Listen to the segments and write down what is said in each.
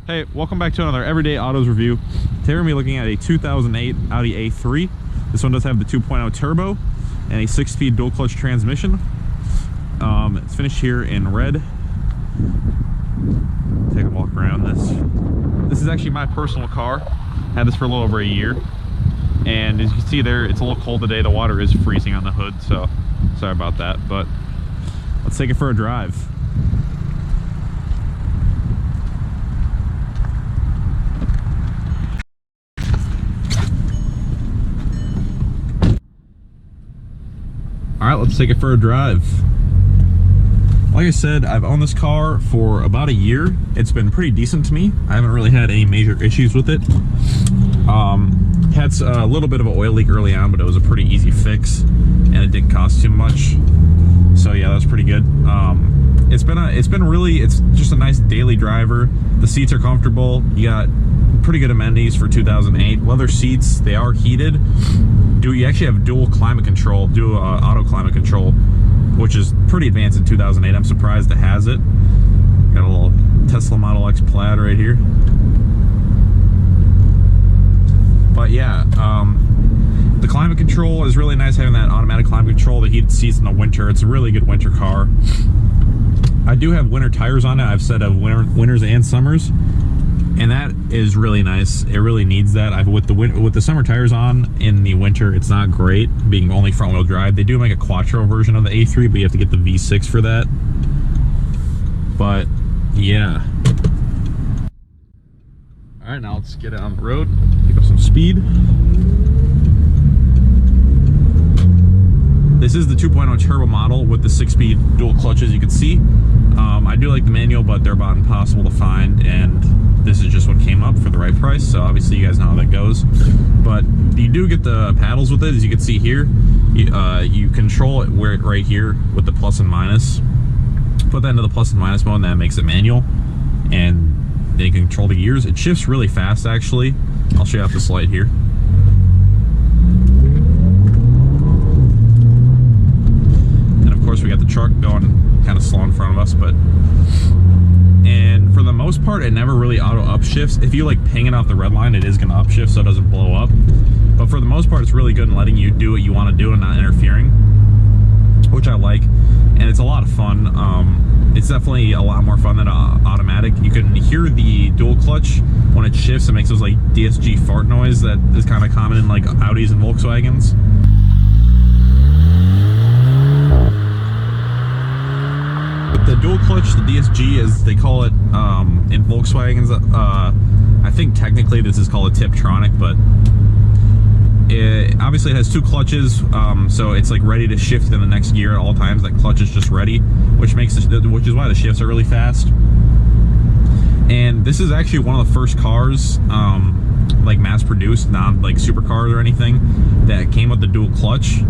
Hey, welcome back to another Everyday Autos review. Today we're going to be looking at a 2008 Audi A3. This one does have the 2.0 turbo and a 6-speed dual clutch transmission. It's finished here in red. Take a walk around this. This is actually my personal car. Had this for a little over a year. And as you can see there, it's a little cold today. The water is freezing on the hood, so sorry about that. But let's take it for a drive. All right, let's take it for a drive. Like I said, I've owned this car for about a year. It's been pretty decent to me. I haven't really had any major issues with it. Had a little bit of an oil leak early on, but it was a pretty easy fix, and it didn't cost too much. So yeah, that was pretty good. It's just a nice daily driver. The seats are comfortable. You got pretty good amenities for 2008. Leather seats, they are heated. You actually have dual climate control, auto climate control, which is pretty advanced in 2008. I'm surprised it has it. Got a little Tesla Model X Plaid right here. But yeah, the climate control is really nice, having that automatic climate control, the heated seats in the winter. It's a really good winter car. I do have winter tires on it. I've said of winters and summers, and that is really nice. It really needs that. With the summer tires on in the winter, it's not great, being only front wheel drive. They do make a Quattro version of the A3, but you have to get the V6 for that. But yeah. All right, now let's get it on the road, pick up some speed. This is the 2.0 turbo model with the 6-speed dual clutches, you can see. I do like the manual, but they're about impossible to find, and this is just what came up for the right price, so obviously you guys know how that goes. But you do get the paddles with it, as you can see here. You control it right here with the plus and minus. Put that into the plus and minus mode, and that makes it manual. And then you can control the gears. It shifts really fast, actually. I'll show you off this light here. And of course we got the truck going kind of slow in front of us, and for the most part it never really auto upshifts. If you like pinging off the red line, it is going to upshift so it doesn't blow up, but for the most part it's really good in letting you do what you want to do and not interfering, which I like, and it's a lot of fun. It's definitely a lot more fun than automatic. You can hear the dual clutch when it shifts. It makes those like DSG fart noise that is kind of common in like Audis and Volkswagens. The dual clutch, the DSG as they call it in Volkswagens, I think technically this is called a Tiptronic, but obviously it has two clutches, so it's like ready to shift in the next gear at all times. That clutch is just ready, which is why the shifts are really fast. And this is actually one of the first cars, like mass-produced, not like supercars or anything, that came with the dual clutch.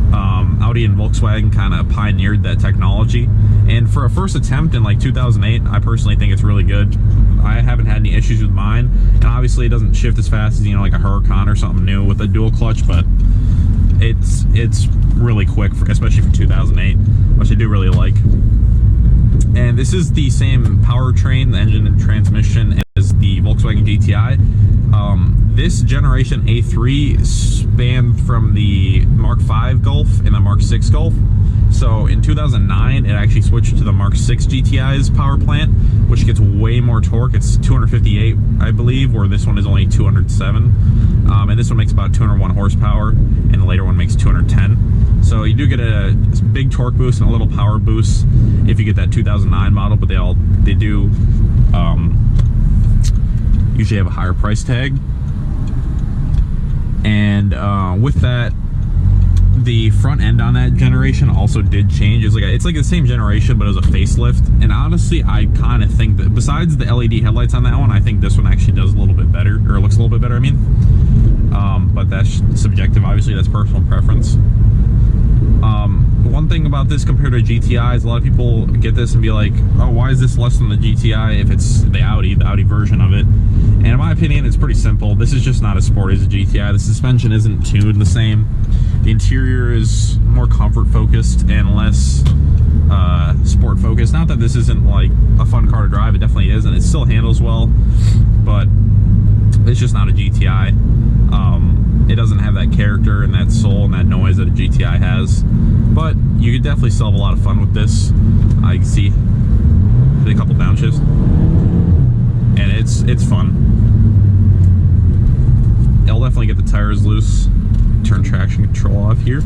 Audi and Volkswagen kind of pioneered that technology, and for a first attempt in like 2008, I personally think it's really good. I haven't had any issues with mine, and obviously it doesn't shift as fast as, you know, like a Huracan or something new with a dual clutch, but it's really quick, especially for 2008, which I do really like. And this is the same powertrain, the engine and transmission, as the Volkswagen GTI. This generation A3 spanned from the Mark V Golf and the Mark VI Golf. So in 2009, it actually switched to the Mark VI GTI's power plant, which gets way more torque. It's 258, I believe, where this one is only 207. And this one makes about 201 horsepower, and the later one makes 210. So you do get a big torque boost and a little power boost if you get that 2009 model, but they do usually have a higher price tag. And with that, the front end on that generation also did change. It's like the same generation, but it was a facelift. And honestly, I kind of think that besides the LED headlights on that one, I think this one actually does a little bit better, or looks a little bit better, I mean. But that's subjective. Obviously, that's personal preference. One thing about this compared to a GTI is a lot of people get this and be like, oh, why is this less than the GTI if it's the Audi version of it? And in my opinion, it's pretty simple. This is just not as sporty as a GTI. The suspension isn't tuned the same. The interior is more comfort focused and less sport focused. Not that this isn't like a fun car to drive, it definitely is, and it still handles well, but It's just not a GTI. It doesn't have that character and that soul and that noise that a GTI has. But you could definitely still have a lot of fun with this. You can see a couple downshifts, and it's fun. It'll definitely get the tires loose. Turn traction control off here.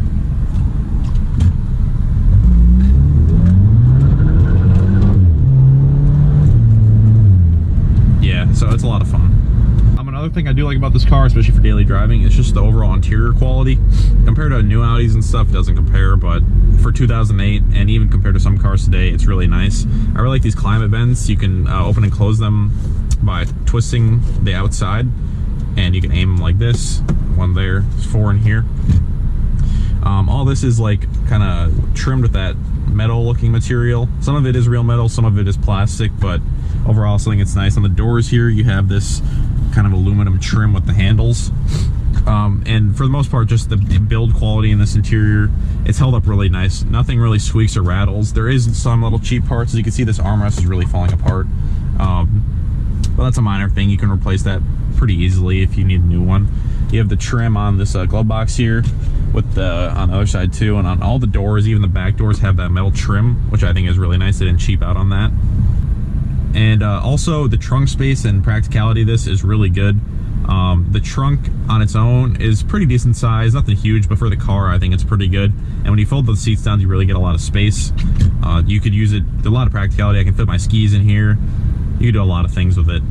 Yeah, so it's a lot of fun. Another thing I do like about this car, especially for daily driving, is just the overall interior quality. Compared to new Audis and stuff, it doesn't compare, but for 2008, and even compared to some cars today, it's really nice. I really like these climate vents. You can open and close them by twisting the outside, and you can aim them like this. One there, 4 in here. All this is like kind of trimmed with that metal looking material. Some of it is real metal, some of it is plastic, but overall I think it's nice. On the doors here, you have this kind of aluminum trim with the handles, and for the most part, just the build quality in this interior, it's held up really nice. Nothing really squeaks or rattles. There is some little cheap parts. As you can see, this armrest is really falling apart, but that's a minor thing. You can replace that pretty easily if you need a new one. You have the trim on this glove box here, with the on the other side too, and on all the doors, even the back doors, have that metal trim, which I think is really nice. They didn't cheap out on that. And also the trunk space and practicality of this is really good. The trunk on its own is pretty decent size, nothing huge, but for the car I think it's pretty good. And when you fold the seats down, you really get a lot of space. You could use it, there's a lot of practicality. I can fit my skis in here. You can do a lot of things with it.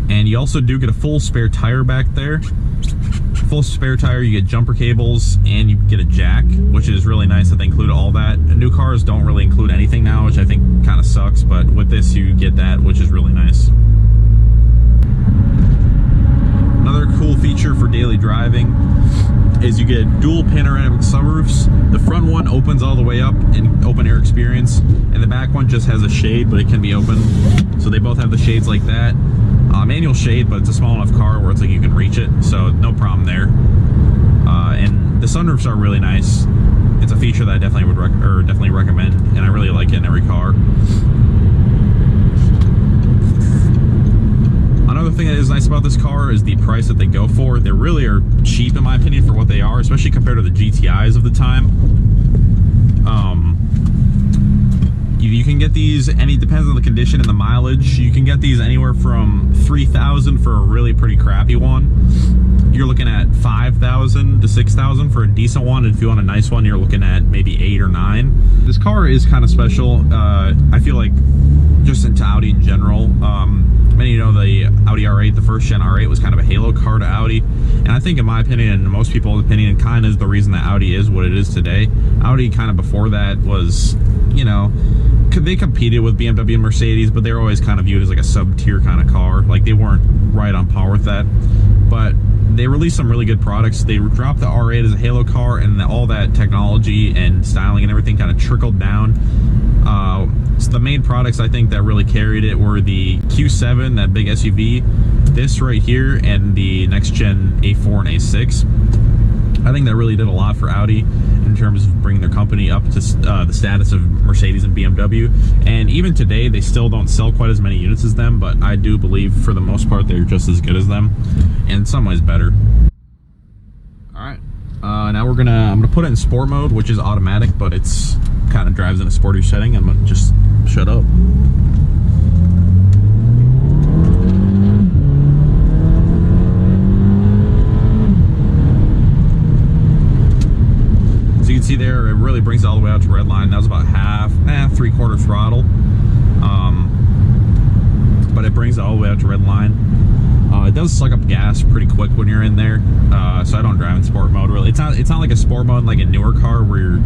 And you also do get a full spare tire back there. Full spare tire, you get jumper cables, and you get a jack, which is really nice that they include all that. New cars don't really include anything now, which I think kind of sucks, but with this you get that, which is really nice. Another cool feature for daily driving is you get dual panoramic sunroofs. The front one opens all the way up in open air experience, and the back one just has a shade, but it can be open. So they both have the shades like that. Manual shade, but it's a small enough car where it's like you can reach it, so no problem there. And the sunroofs are really nice. It's a feature that I definitely would definitely recommend, and I really like it in every car. Another thing that is nice about this car is the price that they go for. They really are cheap in my opinion for what they are, especially compared to the GTIs of the time. You can get these, and it depends on the condition and the mileage. You can get these anywhere from $3,000 for a really pretty crappy one. You're looking at $5,000 to $6,000 for a decent one. And if you want a nice one, you're looking at maybe $8,000 or $9,000. This car is kind of special. I feel like just into Audi in general. Many know the Audi R8, the first gen R8 was kind of a halo car to Audi. And I think in my opinion, and most people's opinion, it kind of is the reason that Audi is what it is today. Audi kind of before that was, you know, they competed with BMW and Mercedes, but they were always kind of viewed as like a sub-tier kind of car. Like they weren't right on par with that. But they released some really good products. They dropped the R8 as a halo car, and all that technology and styling and everything kind of trickled down. So the main products I think that really carried it were the Q7, that big SUV, this right here, and the next gen A4 and A6. I think that really did a lot for Audi in terms of bringing their company up to the status of Mercedes and BMW. And even today, they still don't sell quite as many units as them, but I do believe for the most part they're just as good as them, and in some ways better. All right, now I'm gonna put it in sport mode, which is automatic, but it's kind of drives in a sporty setting. I'm gonna just shut up. You can see there, it really brings it all the way out to red line. That was about half, 3/4 throttle. But it brings it all the way out to red line. It does suck up gas pretty quick when you're in there, so I don't drive in sport mode really. It's not like a sport mode like a newer car where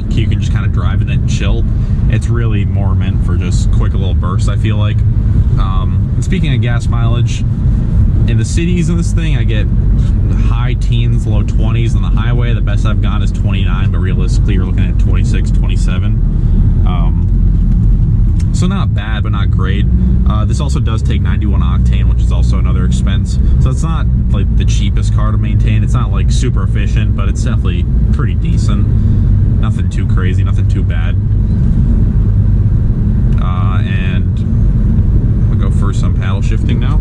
you can just kind of drive in and chill. It's really more meant for just quick little bursts, I feel like. And speaking of gas mileage, in the cities in this thing, I get high teens, low 20s. On the highway, the best I've gone is 29, but realistically, you're looking at 26, 27. So not bad, but not great. This also does take 91 octane, which is also another expense. So it's not like the cheapest car to maintain. It's not like super efficient, but it's definitely pretty decent. Nothing too crazy, nothing too bad. And I'll go for some paddle shifting now.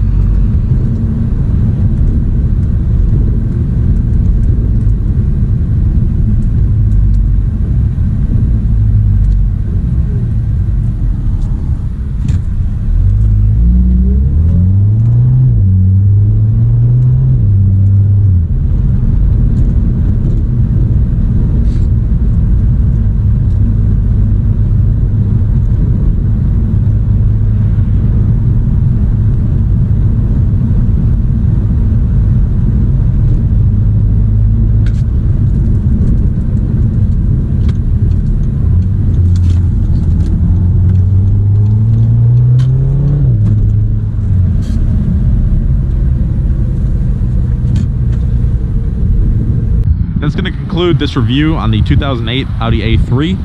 that's going to conclude this review on the 2008 Audi A3.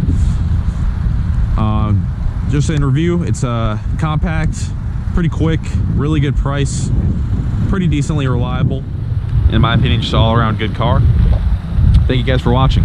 Just in review, it's compact, pretty quick, really good price, pretty decently reliable. In my opinion, just all around good car. Thank you guys for watching.